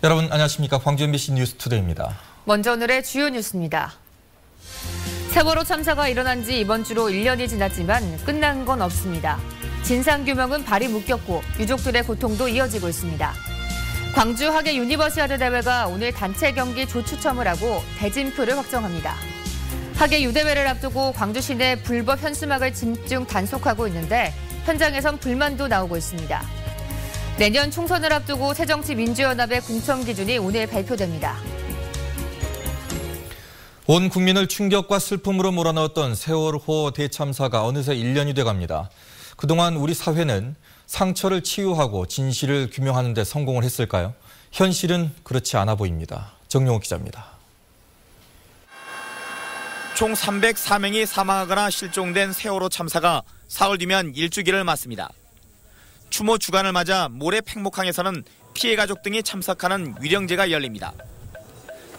여러분 안녕하십니까. 광주 MBC 뉴스투데이입니다. 먼저 오늘의 주요 뉴스입니다. 세월호 참사가 일어난 지 이번 주로 1년이 지났지만 끝난 건 없습니다. 진상규명은 발이 묶였고 유족들의 고통도 이어지고 있습니다. 광주 하계 유니버시아드 대회가 오늘 단체 경기 조추첨을 하고 대진표를 확정합니다. 하계 유대회를 앞두고 광주 시내 불법 현수막을 집중 단속하고 있는데 현장에선 불만도 나오고 있습니다. 내년 총선을 앞두고 새정치민주연합의 공천 기준이 오늘 발표됩니다. 온 국민을 충격과 슬픔으로 몰아넣었던 세월호 대참사가 어느새 1년이 돼갑니다. 그동안 우리 사회는 상처를 치유하고 진실을 규명하는 데 성공을 했을까요? 현실은 그렇지 않아 보입니다. 정용호 기자입니다. 총 304명이 사망하거나 실종된 세월호 참사가 사흘 뒤면 1주기를 맞습니다. 추모 주간을 맞아 모레 팽목항에서는 피해 가족 등이 참석하는 위령제가 열립니다.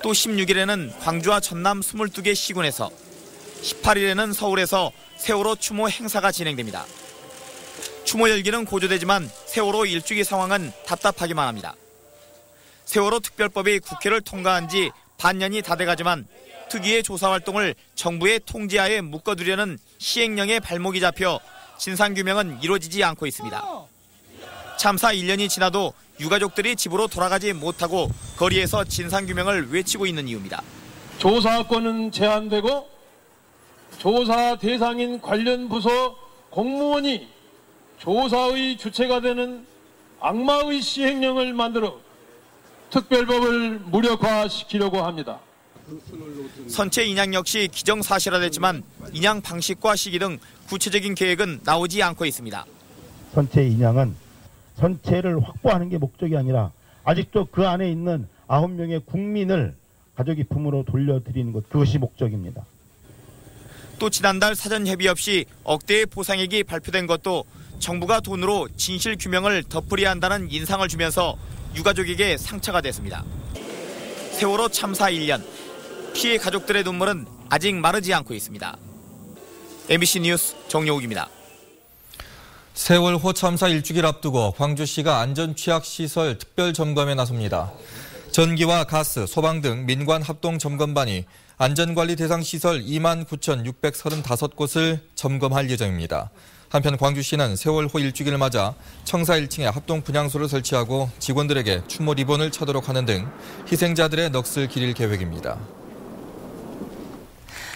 또 16일에는 광주와 전남 22개 시군에서, 18일에는 서울에서 세월호 추모 행사가 진행됩니다. 추모 열기는 고조되지만 세월호 1주기 상황은 답답하기만 합니다. 세월호 특별법이 국회를 통과한 지 반년이 다 돼가지만 특위의 조사 활동을 정부의 통제하에 묶어두려는 시행령의 발목이 잡혀 진상규명은 이루어지지 않고 있습니다. 참사 1년이 지나도 유가족들이 집으로 돌아가지 못하고 거리에서 진상규명을 외치고 있는 이유입니다. 조사권은 제한되고 조사 대상인 관련 부서 공무원이 조사의 주체가 되는 악마의 시행령을 만들어 특별법을 무력화시키려고 합니다. 선체 인양 역시 기정사실화됐지만 인양 방식과 시기 등 구체적인 계획은 나오지 않고 있습니다. 선체 인양은 선체를 확보하는 게 목적이 아니라 아직도 그 안에 있는 9명의 국민을 가족의 품으로 돌려드리는 것, 그것이 목적입니다. 또 지난달 사전 협의 없이 억대의 보상액이 발표된 것도 정부가 돈으로 진실 규명을 덮으려 한다는 인상을 주면서 유가족에게 상처가 됐습니다. 세월호 참사 1년, 피해 가족들의 눈물은 아직 마르지 않고 있습니다. MBC 뉴스 정용욱입니다. 세월호 참사 1주기를 앞두고 광주시가 안전취약시설 특별점검에 나섭니다. 전기와 가스, 소방 등 민관 합동점검반이 안전관리 대상 시설 29,635곳을 점검할 예정입니다. 한편 광주시는 세월호 1주기를 맞아 청사 1층에 합동분향소를 설치하고 직원들에게 추모 리본을 차도록 하는 등 희생자들의 넋을 기릴 계획입니다.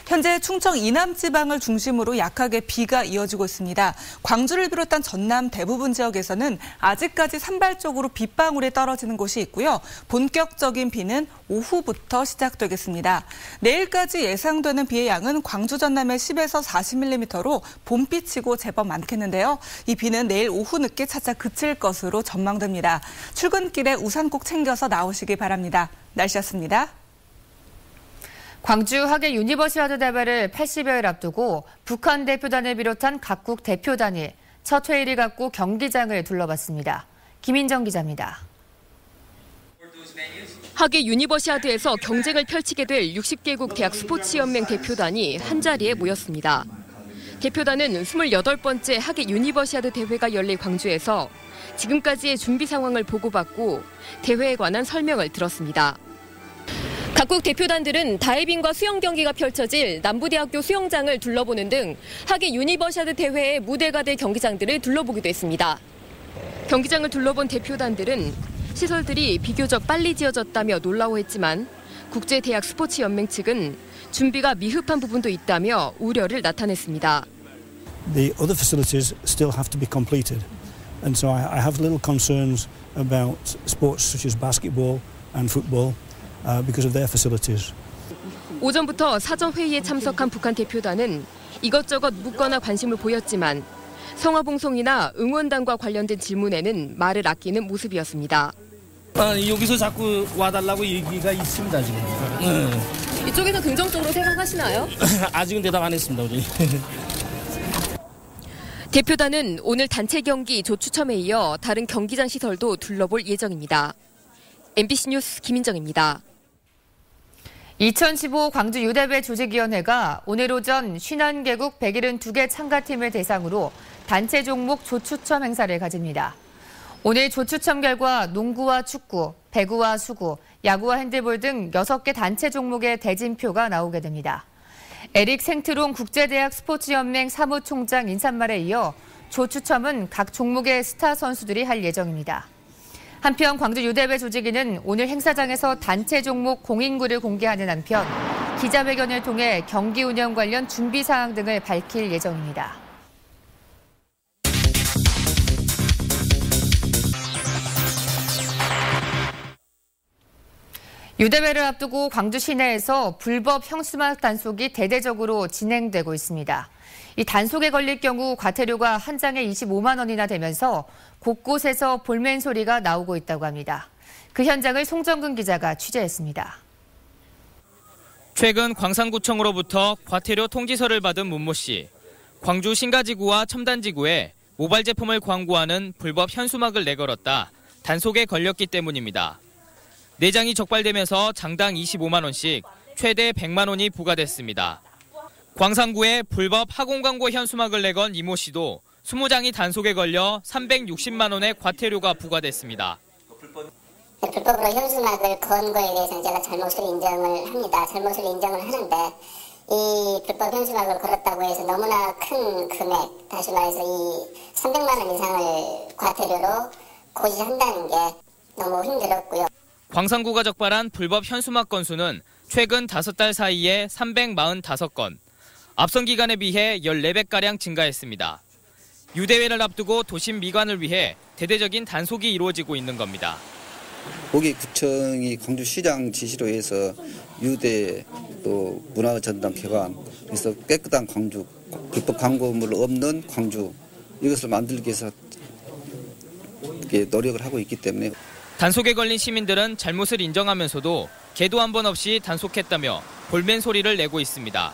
현재 충청 이남 지방을 중심으로 약하게 비가 이어지고 있습니다. 광주를 비롯한 전남 대부분 지역에서는 아직까지 산발적으로 빗방울이 떨어지는 곳이 있고요. 본격적인 비는 오후부터 시작되겠습니다. 내일까지 예상되는 비의 양은 광주 전남에 10에서 40mm로 봄비치고 제법 많겠는데요. 이 비는 내일 오후 늦게 차차 그칠 것으로 전망됩니다. 출근길에 우산 꼭 챙겨서 나오시기 바랍니다. 날씨였습니다. 광주 하계 유니버시아드 대회를 80여일 앞두고 북한 대표단을 비롯한 각국 대표단이 첫 회의를 갖고 경기장을 둘러봤습니다. 김인정 기자입니다. 하계 유니버시아드에서 경쟁을 펼치게 될 60개국 대학 스포츠연맹 대표단이 한자리에 모였습니다. 대표단은 28번째 하계 유니버시아드 대회가 열릴 광주에서 지금까지의 준비 상황을 보고받고 대회에 관한 설명을 들었습니다. 각국 대표단들은 다이빙과 수영 경기가 펼쳐질 남부대학교 수영장을 둘러보는 등 하계 유니버시아드 대회의 무대가 될 경기장들을 둘러보기도 했습니다. 경기장을 둘러본 대표단들은 시설들이 비교적 빨리 지어졌다며 놀라워했지만 국제대학 스포츠연맹 측은 준비가 미흡한 부분도 있다며 우려를 나타냈습니다. The other facilities still have to be completed, and so I have little concerns about sports such as basketball and football. Because of their facilities. 오전부터 사전 회의에 참석한 북한 대표단은 이것저것 묻거나 관심을 보였지만 성화봉송이나 응원단과 관련된 질문에는 말을 아끼는 모습이었습니다. 여기서 자꾸 와달라고 얘기가 있습니다 지금. 이쪽에서 긍정적으로 생각하시나요? 아직은 대답 안 했습니다 우리. 대표단은 오늘 단체 경기 조추첨에 이어 다른 경기장 시설도 둘러볼 예정입니다. MBC 뉴스 김인정입니다. 2015 광주 유대회 조직위원회가 오늘 오전 51개국 172개 참가팀을 대상으로 단체 종목 조추첨 행사를 가집니다. 오늘 조추첨 결과 농구와 축구, 배구와 수구, 야구와 핸드볼 등 6개 단체 종목의 대진표가 나오게 됩니다. 에릭 생트롱 국제대학 스포츠연맹 사무총장 인사말에 이어 조추첨은 각 종목의 스타 선수들이 할 예정입니다. 한편 광주 유대회 조직위는 오늘 행사장에서 단체 종목 공인구를 공개하는 한편 기자회견을 통해 경기 운영 관련 준비 사항 등을 밝힐 예정입니다. 유대회를 앞두고 광주 시내에서 불법 현수막 단속이 대대적으로 진행되고 있습니다. 이 단속에 걸릴 경우 과태료가 한 장에 25만 원이나 되면서 곳곳에서 볼멘 소리가 나오고 있다고 합니다. 그 현장을 송정근 기자가 취재했습니다. 최근 광산구청으로부터 과태료 통지서를 받은 문모 씨. 광주 신가지구와 첨단지구에 모바일 제품을 광고하는 불법 현수막을 내걸었다 단속에 걸렸기 때문입니다. 4장이 적발되면서 장당 25만 원씩 최대 100만 원이 부과됐습니다. 광산구에 불법 학원 광고 현수막을 내건 이모 씨도 20장이 단속에 걸려 360만 원의 과태료가 부과됐습니다. 불법으로 현수막을 건 거에 대해서는 제가 잘못을 인정을 합니다. 잘못을 인정을 하는데 이 불법 현수막을 걸었다고 해서 너무나 큰 금액, 다시 말해서 이 300만 원 이상을 과태료로 고지한다는 게 너무 힘들었고요. 광산구가 적발한 불법 현수막 건수는 최근 5달 사이에 345건, 앞선 기간에 비해 14배가량 증가했습니다. 유대회를 앞두고 도심 미관을 위해 대대적인 단속이 이루어지고 있는 겁니다. 고기구청이 광주시장 지시로 해서 유대 또 문화전당 개관, 그래서 깨끗한 광주, 불법 광고물 없는 광주 이것을 만들기 위해서 노력을 하고 있기 때문에 단속에 걸린 시민들은 잘못을 인정하면서도 계도 한 번 없이 단속했다며 볼멘 소리를 내고 있습니다.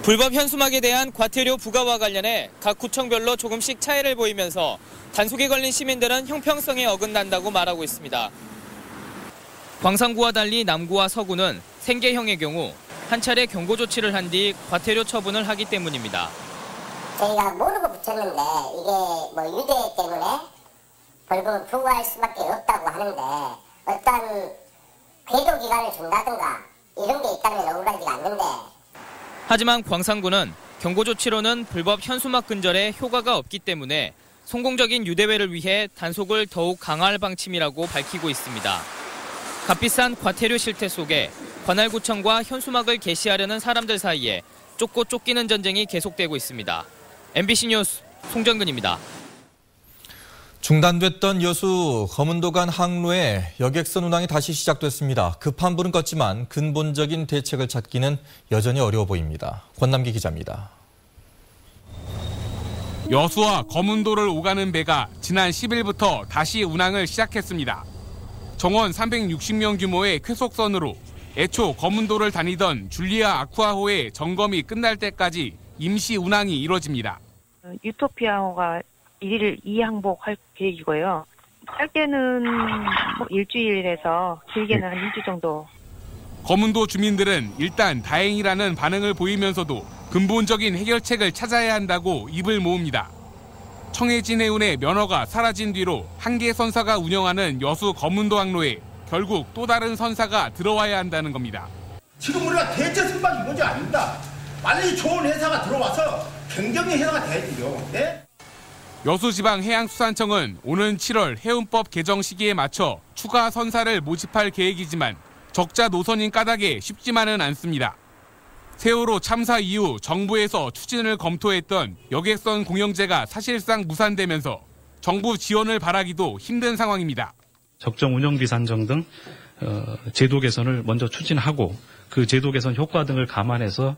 불법 현수막에 대한 과태료 부과와 관련해 각 구청별로 조금씩 차이를 보이면서 단속에 걸린 시민들은 형평성에 어긋난다고 말하고 있습니다. 광산구와 달리 남구와 서구는 생계형의 경우 한 차례 경고 조치를 한 뒤 과태료 처분을 하기 때문입니다. 저희가 모르고 붙였는데 이게 뭐 유대 때문에 벌금을 부과할 수밖에 없다고 하는데 어떤 궤도 기간을 준다든가 이런 게 있다면 억울하지가 않는데. 하지만 광산구는 경고 조치로는 불법 현수막 근절에 효과가 없기 때문에 성공적인 유대회를 위해 단속을 더욱 강화할 방침이라고 밝히고 있습니다. 값비싼 과태료 실태 속에 관할구청과 현수막을 게시하려는 사람들 사이에 쫓고 쫓기는 전쟁이 계속되고 있습니다. MBC 뉴스 송정근입니다. 중단됐던 여수 검은도 간 항로에 여객선 운항이 다시 시작됐습니다. 급한 불은 껐지만 근본적인 대책을 찾기는 여전히 어려워 보입니다. 권남기 기자입니다. 여수와 검은도를 오가는 배가 지난 10일부터 다시 운항을 시작했습니다. 정원 360명 규모의 쾌속선으로 애초 검은도를 다니던 줄리아 아쿠아호의 점검이 끝날 때까지 임시 운항이 이뤄집니다. 유토피아호가 1일 2항복할 계획이고요. 짧게는 일주일에서 길게는 한 2주 정도. 검은도 주민들은 일단 다행이라는 반응을 보이면서도 근본적인 해결책을 찾아야 한다고 입을 모읍니다. 청해진 해운의 면허가 사라진 뒤로 한 개 선사가 운영하는 여수 검은도 항로에 결국 또 다른 선사가 들어와야 한다는 겁니다. 지금 우리가 대체 선박이 문제 아닙니다. 빨리 좋은 회사가 들어와서 경쟁의 회사가 돼야죠. 네? 여수지방해양수산청은 오는 7월 해운법 개정 시기에 맞춰 추가 선사를 모집할 계획이지만 적자 노선인 까닭에 쉽지만은 않습니다. 세월호 참사 이후 정부에서 추진을 검토했던 여객선 공영제가 사실상 무산되면서 정부 지원을 바라기도 힘든 상황입니다. 적정 운영비 산정 등 제도 개선을 먼저 추진하고 그 제도 개선 효과 등을 감안해서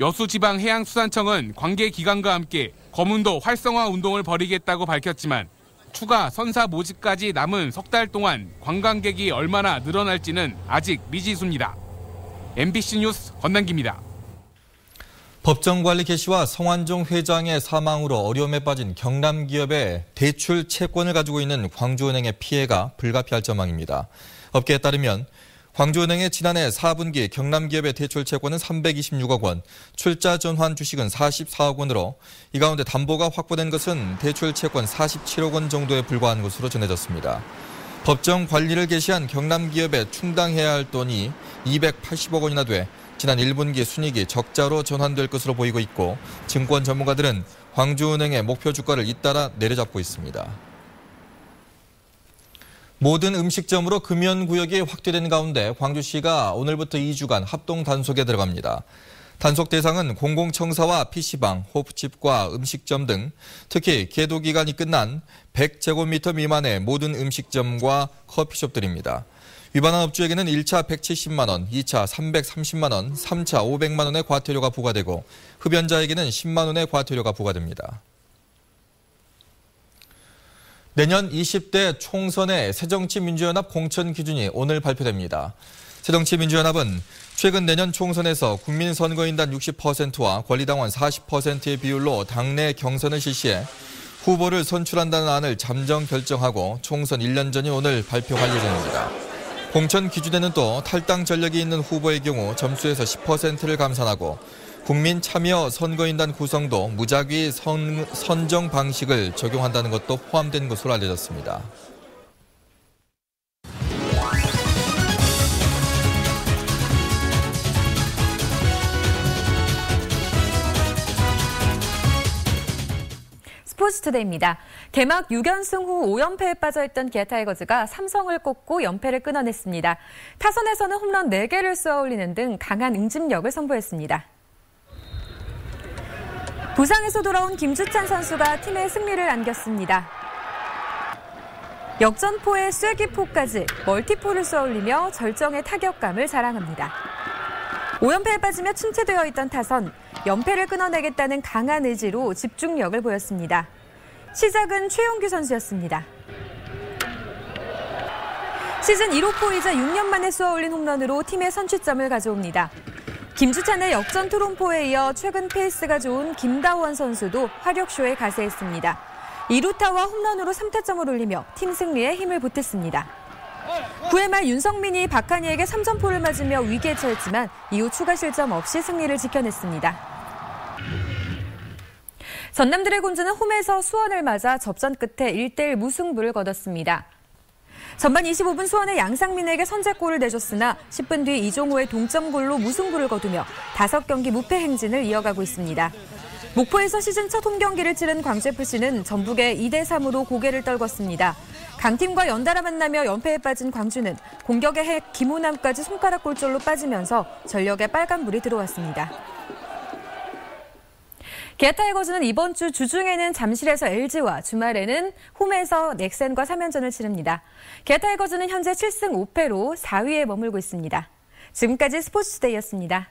여수지방해양수산청은 관계기관과 함께 검은도 활성화 운동을 벌이겠다고 밝혔지만 추가 선사 모집까지 남은 석 달 동안 관광객이 얼마나 늘어날지는 아직 미지수입니다. MBC 뉴스 권남기입니다. 법정관리 개시와 성완종 회장의 사망으로 어려움에 빠진 경남기업의 대출 채권을 가지고 있는 광주은행의 피해가 불가피할 전망입니다. 업계에 따르면 광주은행의 지난해 4분기 경남기업의 대출 채권은 326억 원, 출자 전환 주식은 44억 원으로 이 가운데 담보가 확보된 것은 대출 채권 47억 원 정도에 불과한 것으로 전해졌습니다. 법정 관리를 개시한 경남기업에 충당해야 할 돈이 280억 원이나 돼 지난 1분기 순이익이 적자로 전환될 것으로 보이고 있고 증권 전문가들은 광주은행의 목표 주가를 잇따라 내려잡고 있습니다. 모든 음식점으로 금연구역이 확대된 가운데 광주시가 오늘부터 2주간 합동 단속에 들어갑니다. 단속 대상은 공공청사와 PC방, 호프집과 음식점 등 특히 계도 기간이 끝난 100제곱미터 미만의 모든 음식점과 커피숍들입니다. 위반한 업주에게는 1차 170만 원, 2차 330만 원, 3차 500만 원의 과태료가 부과되고 흡연자에게는 10만 원의 과태료가 부과됩니다. 내년 20대 총선의 새정치민주연합 공천 기준이 오늘 발표됩니다. 새정치민주연합은 최근 내년 총선에서 국민선거인단 60%와 권리당원 40%의 비율로 당내 경선을 실시해 후보를 선출한다는 안을 잠정 결정하고 총선 1년 전인 오늘 발표할 예정입니다. 공천 기준에는 또 탈당 전력이 있는 후보의 경우 점수에서 10%를 감산하고 국민 참여 선거인단 구성도 무작위 선정 방식을 적용한다는 것도 포함된 것으로 알려졌습니다. 스포츠투데이입니다. 개막 6연승 후 5연패에 빠져있던 기아 타이거즈가 삼성을 꺾고 연패를 끊어냈습니다. 타선에서는 홈런 4개를 쏘아올리는 등 강한 응집력을 선보였습니다. 부상에서 돌아온 김주찬 선수가 팀의 승리를 안겼습니다. 역전포에 쐐기포까지 멀티포를 쏘아올리며 절정의 타격감을 자랑합니다. 5연패에 빠지며 침체되어 있던 타선, 연패를 끊어내겠다는 강한 의지로 집중력을 보였습니다. 시작은 최용규 선수였습니다. 시즌 1호포이자 6년 만에 쏘아올린 홈런으로 팀의 선취점을 가져옵니다. 김주찬의 역전 투런포에 이어 최근 페이스가 좋은 김다원 선수도 화력쇼에 가세했습니다. 2루타와 홈런으로 3타점을 올리며 팀 승리에 힘을 보탰습니다. 9회 말 윤성민이 박한희에게 3점포를 맞으며 위기에 처했지만 이후 추가 실점 없이 승리를 지켜냈습니다. 전남 드래곤즈는 홈에서 수원을 맞아 접전 끝에 1대1 무승부를 거뒀습니다. 전반 25분 수원의 양상민에게 선제골을 내줬으나 10분 뒤 이종호의 동점골로 무승부를 거두며 5경기 무패 행진을 이어가고 있습니다. 목포에서 시즌 첫 홈경기를 치른 광주FC는 전북에 2대3으로 고개를 떨궜습니다. 강팀과 연달아 만나며 연패에 빠진 광주는 공격의 핵 김호남까지 손가락 골절로 빠지면서 전력에 빨간불이 들어왔습니다. 기아 타이거즈는 이번 주 주중에는 잠실에서 LG와 주말에는 홈에서 넥센과 3연전을 치릅니다. 기아 타이거즈는 현재 7승 5패로 4위에 머물고 있습니다. 지금까지 스포츠투데이였습니다.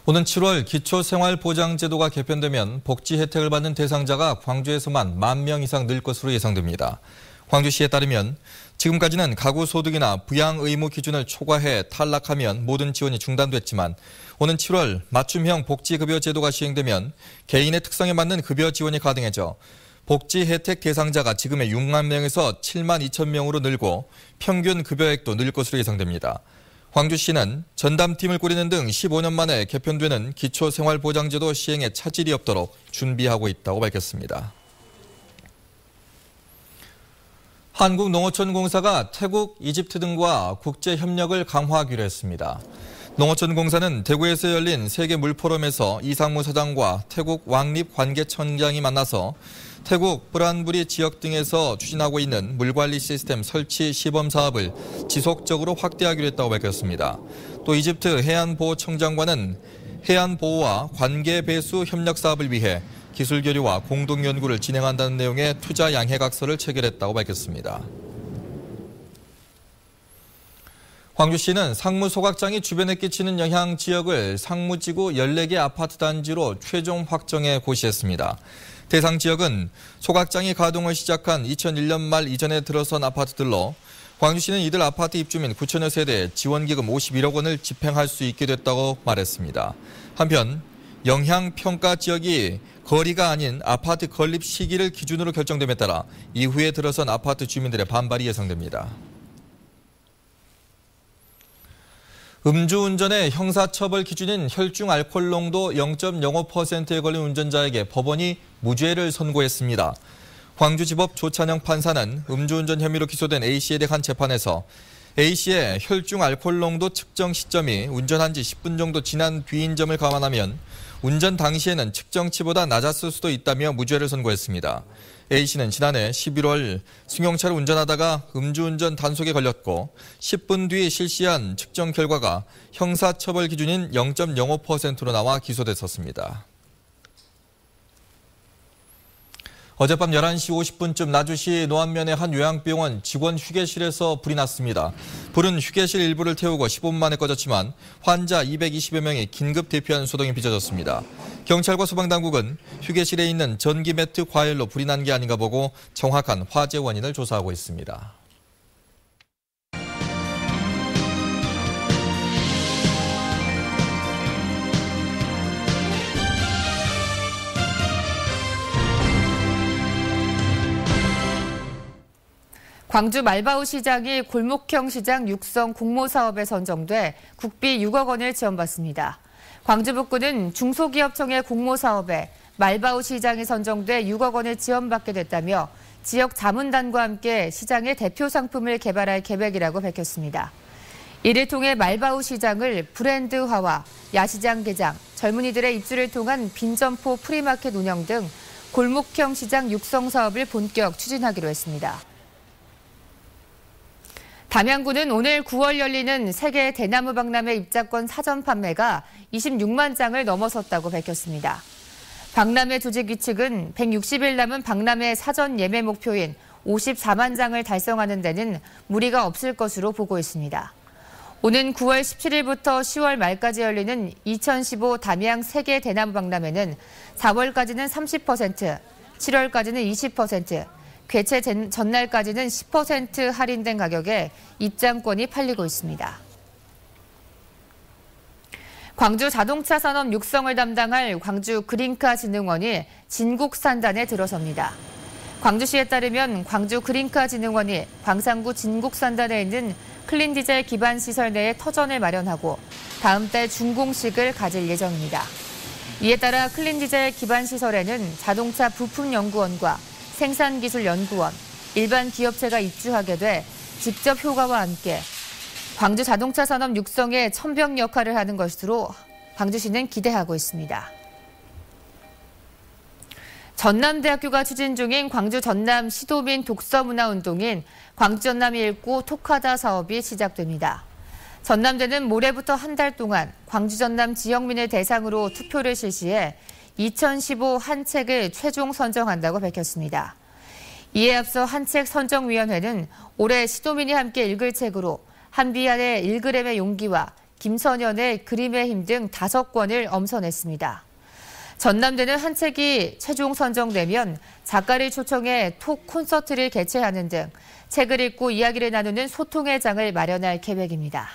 오는 7월 기초생활보장제도가 개편되면 복지 혜택을 받는 대상자가 광주에서만 10,000명 이상 늘 것으로 예상됩니다. 광주시에 따르면 지금까지는 가구 소득이나 부양 의무 기준을 초과해 탈락하면 모든 지원이 중단됐지만 오는 7월 맞춤형 복지급여 제도가 시행되면 개인의 특성에 맞는 급여 지원이 가능해져 복지 혜택 대상자가 지금의 6만 명에서 7만 2천 명으로 늘고 평균 급여액도 늘 것으로 예상됩니다. 광주시는 전담팀을 꾸리는 등 15년 만에 개편되는 기초생활보장제도 시행에 차질이 없도록 준비하고 있다고 밝혔습니다. 한국농어촌공사가 태국, 이집트 등과 국제협력을 강화하기로 했습니다. 농어촌공사는 대구에서 열린 세계물포럼에서 이상무 사장과 태국 왕립관계청장이 만나서 태국 브란부리 지역 등에서 추진하고 있는 물관리 시스템 설치 시범 사업을 지속적으로 확대하기로 했다고 밝혔습니다. 또 이집트 해안보호청장과는 해안보호와 관계배수 협력 사업을 위해 기술 교류와 공동 연구를 진행한다는 내용의 투자 양해각서를 체결했다고 밝혔습니다. 광주시는 상무 소각장이 주변에 끼치는 영향 지역을 상무지구 14개 아파트 단지로 최종 확정해 고시했습니다. 대상 지역은 소각장이 가동을 시작한 2001년 말 이전에 들어선 아파트들로 광주시는 이들 아파트 입주민 9천여 세대에 지원기금 51억 원을 집행할 수 있게 됐다고 말했습니다. 한편 영향평가 지역이 거리가 아닌 아파트 건립 시기를 기준으로 결정됨에 따라 이후에 들어선 아파트 주민들의 반발이 예상됩니다. 음주운전의 형사처벌 기준인 혈중 알코올 농도 0.05%에 걸린 운전자에게 법원이 무죄를 선고했습니다. 광주지법 조찬영 판사는 음주운전 혐의로 기소된 A씨에 대한 재판에서 A씨의 혈중 알코올 농도 측정 시점이 운전한 지 10분 정도 지난 뒤인 점을 감안하면 운전 당시에는 측정치보다 낮았을 수도 있다며 무죄를 선고했습니다. A씨는 지난해 11월 승용차를 운전하다가 음주운전 단속에 걸렸고 10분 뒤 실시한 측정 결과가 형사처벌 기준인 0.05%로 나와 기소됐었습니다. 어젯밤 11시 50분쯤 나주시 노안면의 한 요양병원 직원 휴게실에서 불이 났습니다. 불은 휴게실 일부를 태우고 15분 만에 꺼졌지만 환자 220여 명이 긴급 대피한 소동이 빚어졌습니다. 경찰과 소방당국은 휴게실에 있는 전기 매트 과열로 불이 난 게 아닌가 보고 정확한 화재 원인을 조사하고 있습니다. 광주 말바우 시장이 골목형 시장 육성 공모 사업에 선정돼 국비 6억 원을 지원받습니다. 광주북구는 중소기업청의 공모 사업에 말바우 시장이 선정돼 6억 원을 지원받게 됐다며 지역 자문단과 함께 시장의 대표 상품을 개발할 계획이라고 밝혔습니다. 이를 통해 말바우 시장을 브랜드화와 야시장 개장, 젊은이들의 입주를 통한 빈점포 프리마켓 운영 등 골목형 시장 육성 사업을 본격 추진하기로 했습니다. 담양구는 오늘 9월 열리는 세계 대나무 박람회 입장권 사전 판매가 26만 장을 넘어섰다고 밝혔습니다. 박람회 조직위 측은 160일 남은 박람회 사전 예매 목표인 54만 장을 달성하는 데는 무리가 없을 것으로 보고 있습니다. 오는 9월 17일부터 10월 말까지 열리는 2015 담양 세계 대나무 박람회는 4월까지는 30%, 7월까지는 20%, 개최 전날까지는 10% 할인된 가격에 입장권이 팔리고 있습니다. 광주 자동차 산업 육성을 담당할 광주 그린카 진흥원이 진국산단에 들어섭니다. 광주시에 따르면 광주 그린카 진흥원이 광산구 진국산단에 있는 클린디젤 기반 시설 내에 터전을 마련하고 다음 달 준공식을 가질 예정입니다. 이에 따라 클린디젤 기반 시설에는 자동차 부품연구원과 생산기술연구원, 일반 기업체가 입주하게 돼 직접 효과와 함께 광주 자동차 산업 육성에 첨병 역할을 하는 것으로 광주시는 기대하고 있습니다. 전남대학교가 추진 중인 광주 전남 시도민 독서문화운동인 광주 전남 읽고 톡하다 사업이 시작됩니다. 전남대는 모레부터 한 달 동안 광주 전남 지역민을 대상으로 투표를 실시해 2015 한 책을 최종 선정한다고 밝혔습니다. 이에 앞서 한책 선정위원회는 올해 시도민이 함께 읽을 책으로 한비안의 1g의 용기와 김선현의 그림의 힘 등 5권을 엄선했습니다. 전남대는 한 책이 최종 선정되면 작가를 초청해 톡 콘서트를 개최하는 등 책을 읽고 이야기를 나누는 소통의 장을 마련할 계획입니다.